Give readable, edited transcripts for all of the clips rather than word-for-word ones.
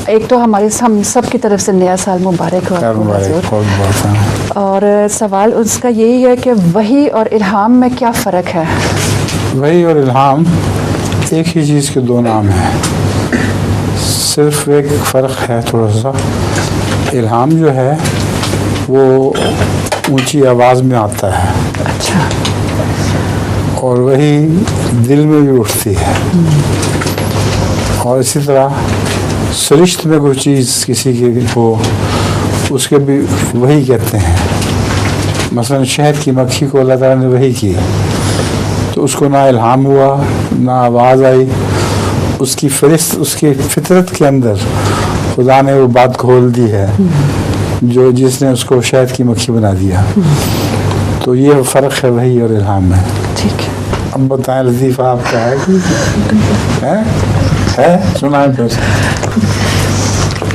ایک تو ہم سب کی طرف سے نیا سال مبارک ہو. اور سوال اس کا یہی ہے کہ وحی اور الہام میں کیا فرق ہے؟ وحی اور الہام ایک ہی چیز کے دو نام ہیں، صرف ایک فرق ہے تھوڑا سا. الہام جو ہے وہ اونچی آواز میں آتا ہے، اچھا، اور وہی دل میں بھی اٹھتی ہے. اور اسی طرح سرشت میں کوئی چیز کسی کی ہو اس کے بھی وہی کہتے ہیں. مثلا شہد کی مکھی کو اللہ تعالیٰ نے وحی کی تو اس کو نہ الہام ہوا نہ آواز آئی، اس کی فطرت کے اندر خدا نے وہ بات کھول دی ہے جس نے اس کو شہد کی مکھی بنا دیا. تو یہ فرق ہے وحی اور الہام میں. ٹھیک ہے. اب بتائیں لطیفہ آپ کا ہے سنائیں پھر.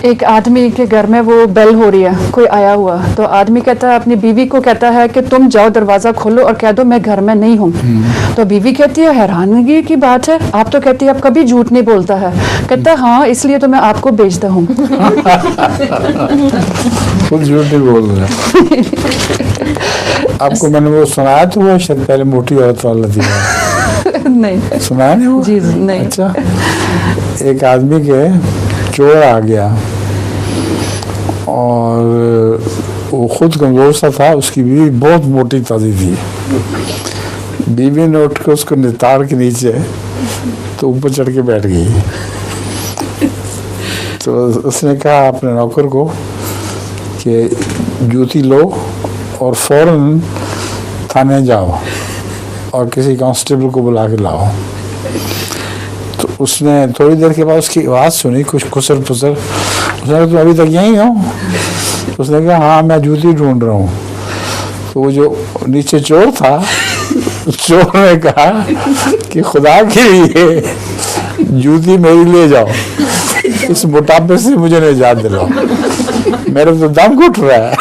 ایک آدمی کے گھر میں وہ بیل ہو رہی ہے، کوئی آیا ہوا، تو آدمی کہتا ہے اپنی بیوی کو کہتا ہے کہ تم جاؤ دروازہ کھولو اور کہہ دو میں گھر میں نہیں ہوں. تو بیوی کہتی ہے حیرانگی کی بات ہے، آپ تو کہتی ہے اب کبھی جھوٹ نہیں بولتا ہے. کہتا ہے ہاں اس لیے تو میں آپ کو بھیجتا ہوں. خود جھوٹ نہیں بول رہا. آپ کو میں نے وہ سنایا تو وہ شاید پہلے موٹی عورت والا تھی. نہیں سنایا نہیں وہ؟ جی نہیں. اچھا، ایک آدمی کے چور آ گیا اور وہ خود کمزور سا تھا، اس کی بیوی بہت موٹی تازی تھی. بیوی نے اٹھ کے اس کو نتار کے نیچے تو اوپر چڑھ کے بیٹھ گئی. تو اس نے کہا اپنے نوکر کو کہ جوتی لو اور فوراً تھانے جاؤ اور کسی کانسٹیبل کو بلا کے لاؤ. تو اس نے تھوڑی دیر کے بعد اس کی آواز سنی کچھ کسر پسر. اس نے کہا تم ابھی تک یہیں ہو؟ اس نے کہا ہاں میں جوتی ڈھونڈ رہا ہوں. تو وہ جو نیچے چور تھا، چور نے کہا کہ خدا کے لیے جوتی میری لے جاؤ، اس موٹاپے سے مجھے نجات دلاؤ، میرے تو دم گھٹ رہا ہے.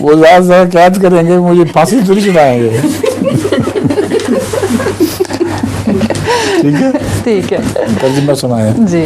وہ زیادہ سے زیادہ قید کریں گے، مجھے پھانسی تھوڑی چڑھائیں گے. ٹھیک ہے ٹھیک ہے. ترجمہ سنائیں. جی